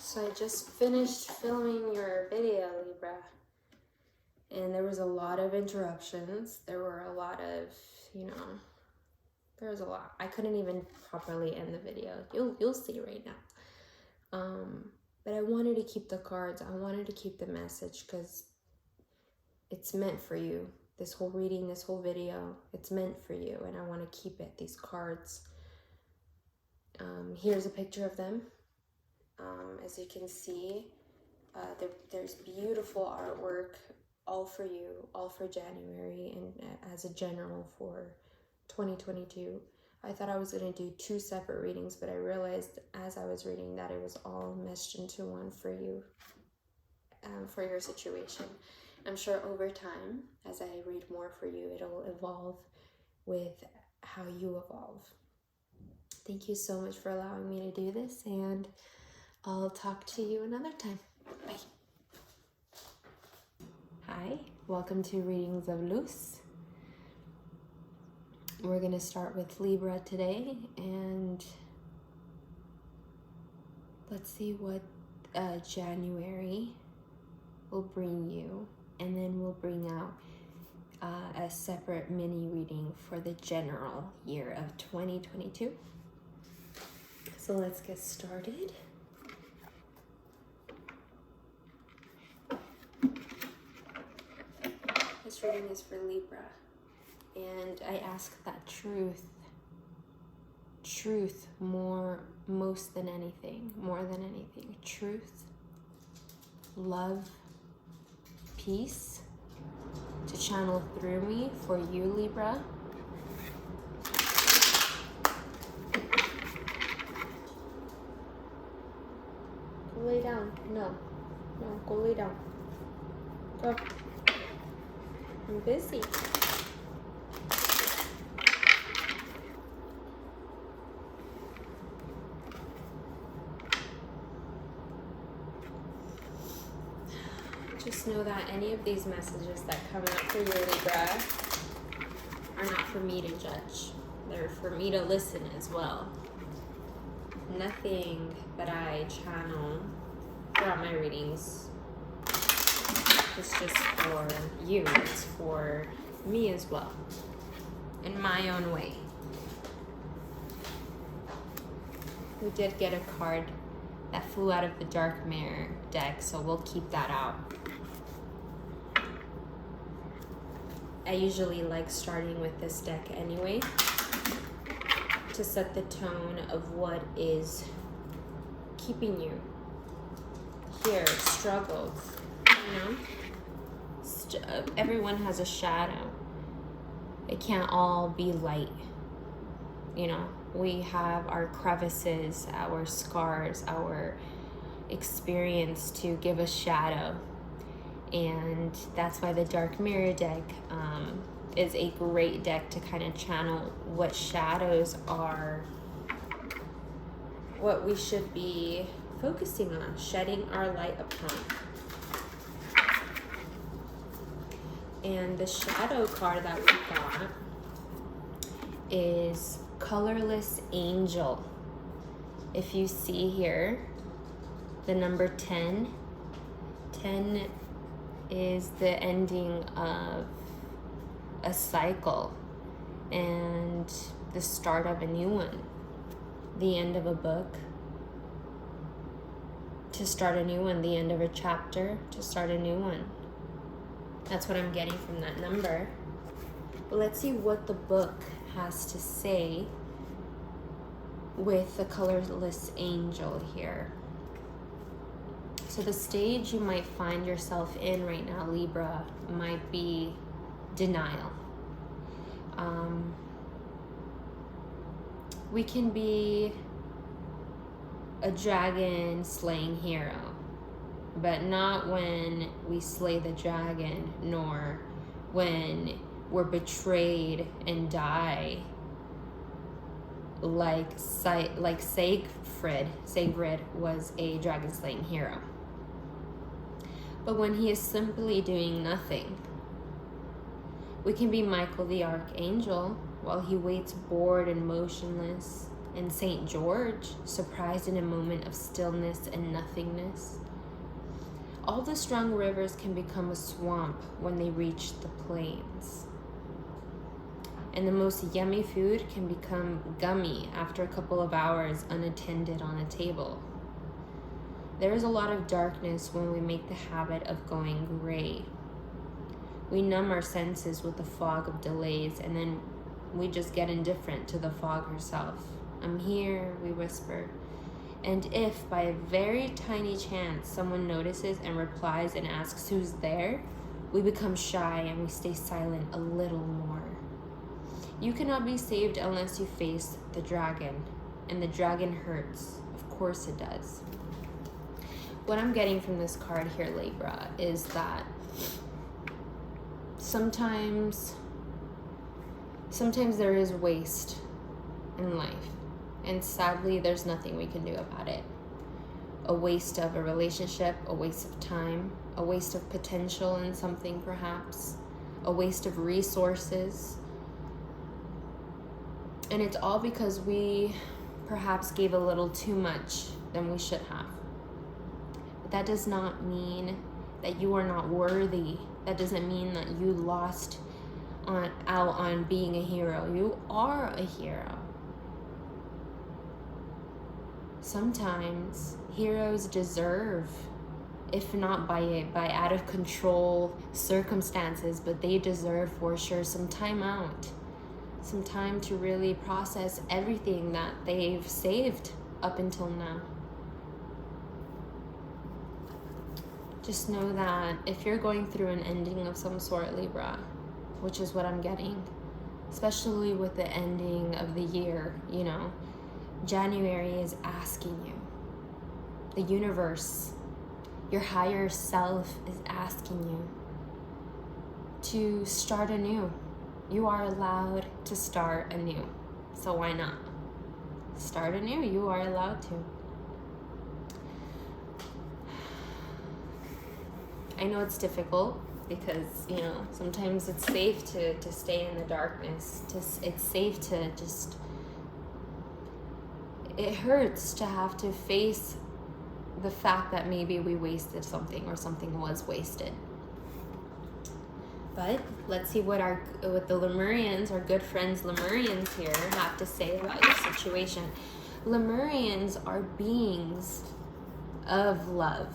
So I just finished filming your video, Libra, and there was a lot of interruptions. There were a lot of, there was a lot. I couldn't even properly end the video. You'll see right now. But I wanted to keep the cards. I wanted to keep the message because it's meant for you. This whole reading, this whole video, it's meant for you, and I want to keep it. These cards. Here's a picture of them. As you can see, there's beautiful artwork, all for you, all for January, and as a general for 2022. I thought I was going to do 2 separate readings, but I realized as I was reading that it was all meshed into one for you, for your situation. I'm sure over time, as I read more for you, it'll evolve with how you evolve. Thank you so much for allowing me to do this, and I'll talk to you another time. Bye. Hi, welcome to Readings of Luz. We're going to start with Libra today, and let's see what January will bring you, and then we'll bring out a separate mini reading for the general year of 2022. So let's get started. This reading is for Libra, and I ask that truth most than anything, more than anything, truth, love, peace to channel through me for you, Libra. Go lay down. No, go lay down. Go. I'm busy. Just know that any of these messages that come out for you, Libra, are not for me to judge. They're for me to listen as well. Nothing that I channel throughout my readings is just for you. It's for me as well, in my own way. We did get a card that flew out of the Dark Mirror deck, so we'll keep that out. I usually like starting with this deck anyway, to set the tone of what is keeping you here, struggles, everyone has a shadow. It can't all be light. We have our crevices, our scars, our experience to give us shadow. And that's why the Dark Mirror deck is a great deck to kind of channel what shadows are, what we should be focusing on, shedding our light upon. And the shadow card that we got is Colorless Angel. If you see here, the number 10 is the ending of a cycle and the start of a new one, the end of a book to start a new one, the end of a chapter to start a new one. That's what I'm getting from that number. But let's see what the book has to say with the Colorless Angel here. So the stage you might find yourself in right now, Libra, might be denial. We can be a dragon slaying hero, but not when we slay the dragon, nor when we're betrayed and die like Siegfried was a dragon slaying hero. But when he is simply doing nothing. We can be Michael the Archangel while he waits bored and motionless, And St. George, surprised in a moment of stillness and nothingness. All the strong rivers can become a swamp when they reach the plains. And the most yummy food can become gummy after a couple of hours unattended on a table. There is a lot of darkness when we make the habit of going gray. We numb our senses with the fog of delays, and then we just get indifferent to the fog herself. I'm here, we whisper. And if by a very tiny chance someone notices and replies and asks who's there, we become shy and we stay silent a little more. You cannot be saved unless you face the dragon, and the dragon hurts. Of course it does. What I'm getting from this card here, Libra, is that sometimes there is waste in life. And sadly, there's nothing we can do about it. A waste of a relationship, a waste of time, a waste of potential in something perhaps, a waste of resources. And it's all because we perhaps gave a little too much than we should have. But that does not mean that you are not worthy. That doesn't mean that you lost out on being a hero. You are a hero. Sometimes heroes deserve, if not by out of control circumstances, but they deserve for sure some time out, some time to really process everything that they've saved up until now. Just know that if you're going through an ending of some sort, Libra, which is what I'm getting, especially with the ending of the year, you know, January is asking you. The universe, your higher self is asking you to start anew. You are allowed to start anew. So why not? Start anew. You are allowed to. I know it's difficult because, you know, sometimes it's safe to stay in the darkness. It's safe to just... It hurts to have to face the fact that maybe we wasted something or something was wasted. But let's see what the Lemurians, our good friends Lemurians here, have to say about your situation. Lemurians are beings of love,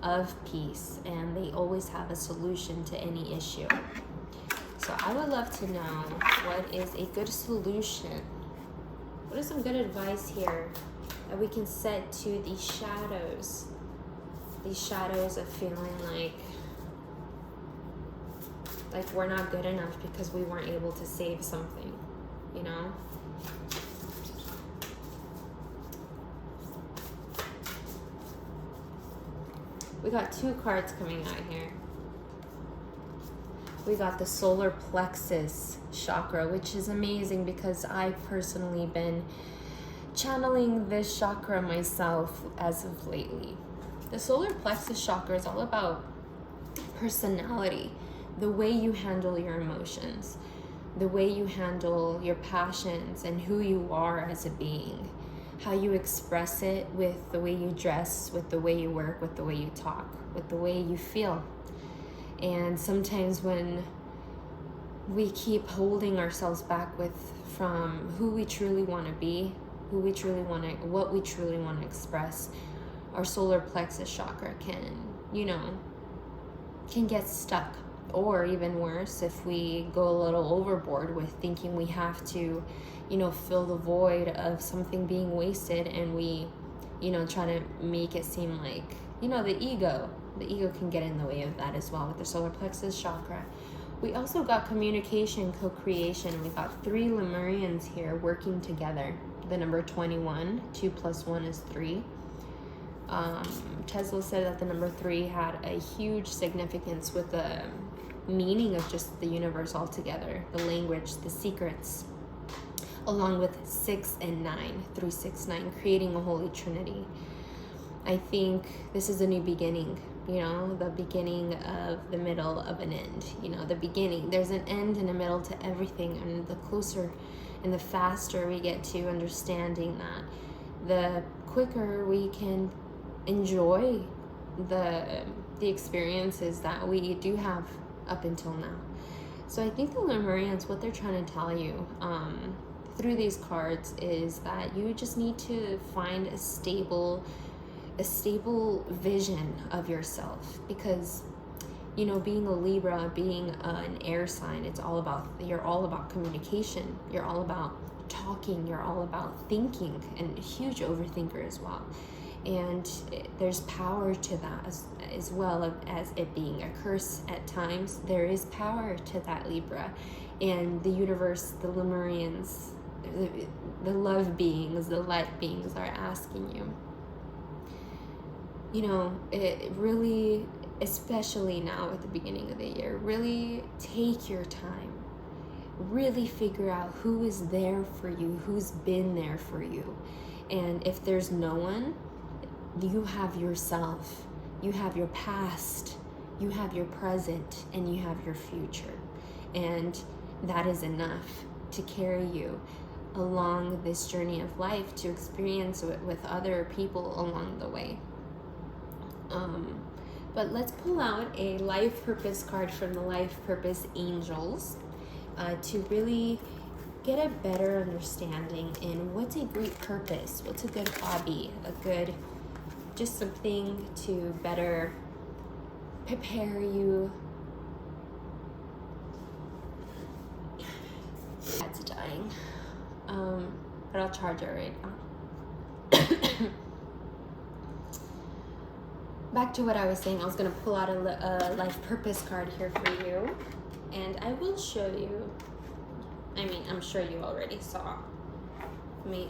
of peace, and they always have a solution to any issue. So I would love to know what is a good solution. What is some good advice here that we can set to these shadows of feeling like we're not good enough because we weren't able to save something, you know? We got two cards coming out here. We got the solar plexus chakra, which is amazing because I've personally been channeling this chakra myself as of lately. The solar plexus chakra is all about personality, the way you handle your emotions, the way you handle your passions and who you are as a being, how you express it with the way you dress, with the way you work, with the way you talk, with the way you feel. And sometimes when we keep holding ourselves back from who we truly want to be, what we truly want to express, our solar plexus chakra can get stuck. Or even worse, if we go a little overboard with thinking we have to, fill the void of something being wasted, and we, try to make it seem like, the ego can get in the way of that as well with the solar plexus chakra. We also got communication, co-creation. We got 3 Lemurians here working together. The number 21, 2 + 1 is 3. Tesla said that the number 3 had a huge significance with the meaning of just the universe altogether, the language, the secrets, along with 6 and 9, 3, 6, 9, creating a holy trinity. I think this is a new beginning, the beginning of the middle of an end, the beginning. There's an end and a middle to everything, and the closer And the faster we get to understanding that, the quicker we can enjoy the experiences that we do have up until now. So I think the Lemurians, what they're trying to tell you through these cards is that you just need to find a stable vision of yourself, because you know, being a Libra, being an air sign, you're all about communication, you're all about talking, you're all about thinking, and a huge overthinker as well. And there's power to that as well as it being a curse at times. There is power to that, Libra. And the universe, the Lemurians, the love beings, the light beings are asking you, you know, it really, especially now at the beginning of the year, really take your time. Really figure out who is there for you, who's been there for you. And if there's no one, you have yourself, you have your past, you have your present, and you have your future. And that is enough to carry you along this journey of life, to experience it with other people along the way. But let's pull out a life purpose card from the Life Purpose Angels to really get a better understanding in what's a great purpose, what's a good hobby, just something to better prepare you. That's dying. But I'll charge it right now. Back to what I was saying, I was going to pull out a life purpose card here for you, and I will show you, I mean, I'm sure you already saw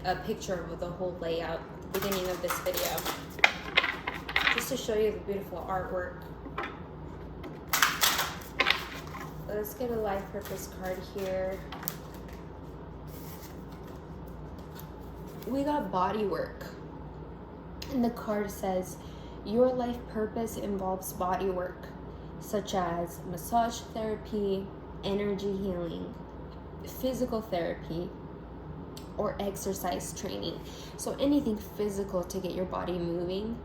a picture of the whole layout at the beginning of this video, just to show you the beautiful artwork. Let's get a life purpose card here. We got body work, and the card says, your life purpose involves body work, such as massage therapy, energy healing, physical therapy, or exercise training. So anything physical to get your body moving,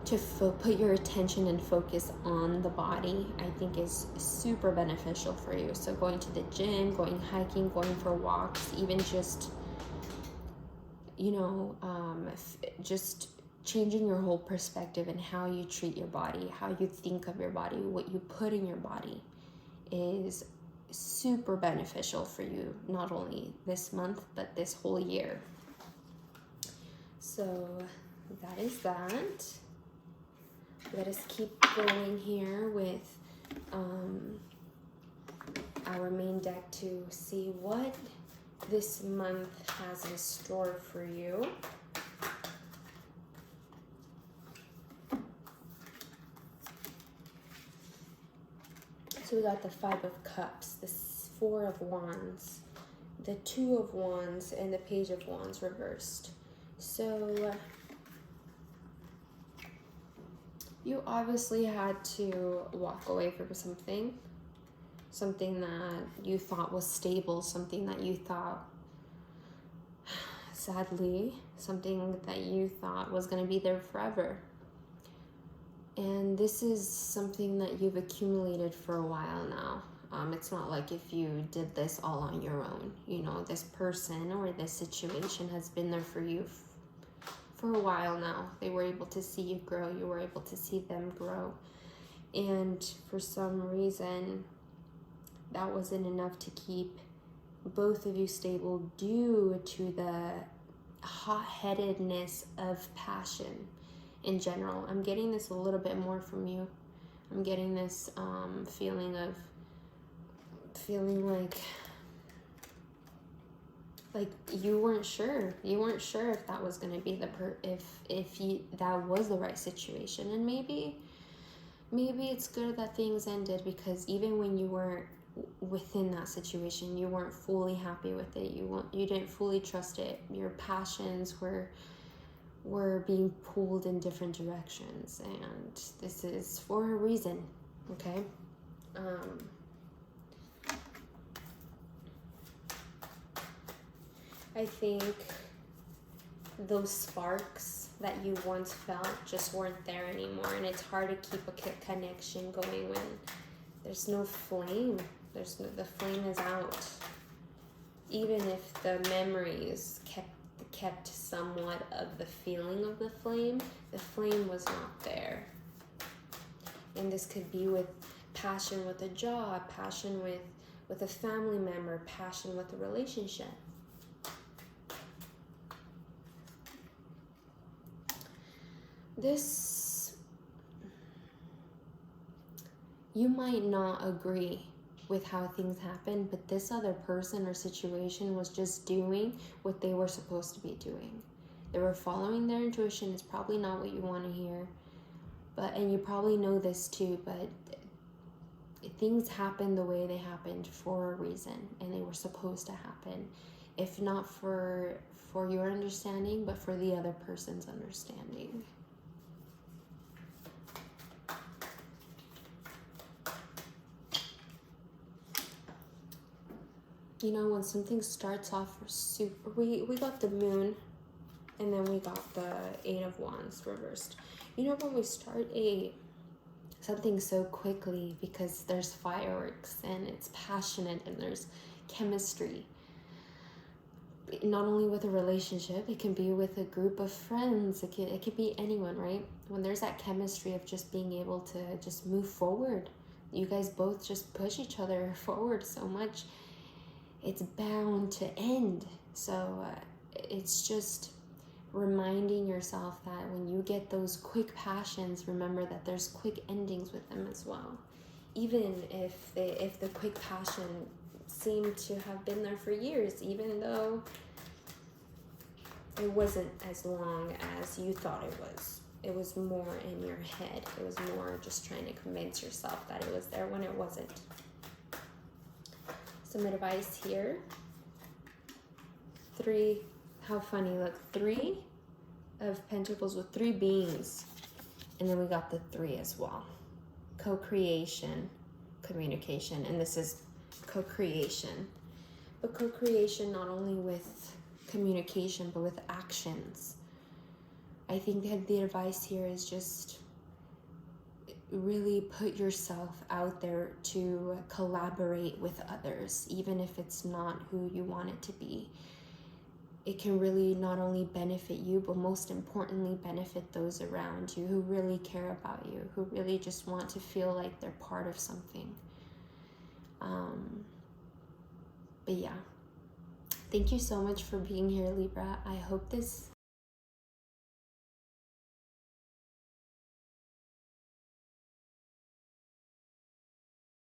to put your attention and focus on the body, I think is super beneficial for you. So going to the gym, going hiking, going for walks, even just, you know, just changing your whole perspective and how you treat your body, how you think of your body, what you put in your body is super beneficial for you, not only this month, but this whole year. So that is that. Let us keep going here with our main deck to see what this month has in store for you. So we got the Five of Cups, the Four of Wands, the Two of Wands, and the Page of Wands reversed. So you obviously had to walk away from something that you thought was stable, something that you thought, sadly, something that you thought was going to be there forever. And this is something that you've accumulated for a while now. It's not like if you did this all on your own. You know, this person or this situation has been there for you for a while now. They were able to see you grow. You were able to see them grow. And for some reason, that wasn't enough to keep both of you stable due to the hot-headedness of passion. In general, I'm getting this a little bit more from you. I'm getting this feeling like you weren't sure. You weren't sure if that was going to be that was the right situation. And maybe it's good that things ended, because even when you weren't within that situation, you weren't fully happy with it. You didn't fully trust it. Your passions were being pulled in different directions, and this is for a reason, okay? I think those sparks that you once felt just weren't there anymore, and it's hard to keep a connection going when there's no flame. The flame is out. Even if the memories kept somewhat of the feeling of the flame was not there. And this could be with passion with a job, passion with a family member, passion with a relationship. This, you might not agree with how things happen, but this other person or situation was just doing what they were supposed to be doing. They were following their intuition. It's probably not what you want to hear, and you probably know this too, but things happened the way they happened for a reason, and they were supposed to happen, if not for your understanding, but for the other person's understanding. You know, when something starts off super, we got the moon, and then we got the 8 of Wands reversed. You know, when we start something so quickly because there's fireworks and it's passionate and there's chemistry, not only with a relationship, it can be with a group of friends, it could be anyone, right? When there's that chemistry of just being able to just move forward, you guys both just push each other forward so much, it's bound to end. So it's just reminding yourself that when you get those quick passions, remember that there's quick endings with them as well. Even if the quick passion seemed to have been there for years, even though it wasn't as long as you thought it was. It was more in your head. It was more just trying to convince yourself that it was there when it wasn't. Some advice here. 3, how funny, look, 3 of Pentacles with 3 beings. And then we got the 3 as well. Co-creation, communication, and this is co-creation. But co-creation not only with communication, but with actions. I think that the advice here is just really put yourself out there to collaborate with others, even if it's not who you want it to be. It can really not only benefit you, but most importantly benefit those around you who really care about you, who really just want to feel like they're part of something. But yeah, thank you so much for being here, Libra. I hope this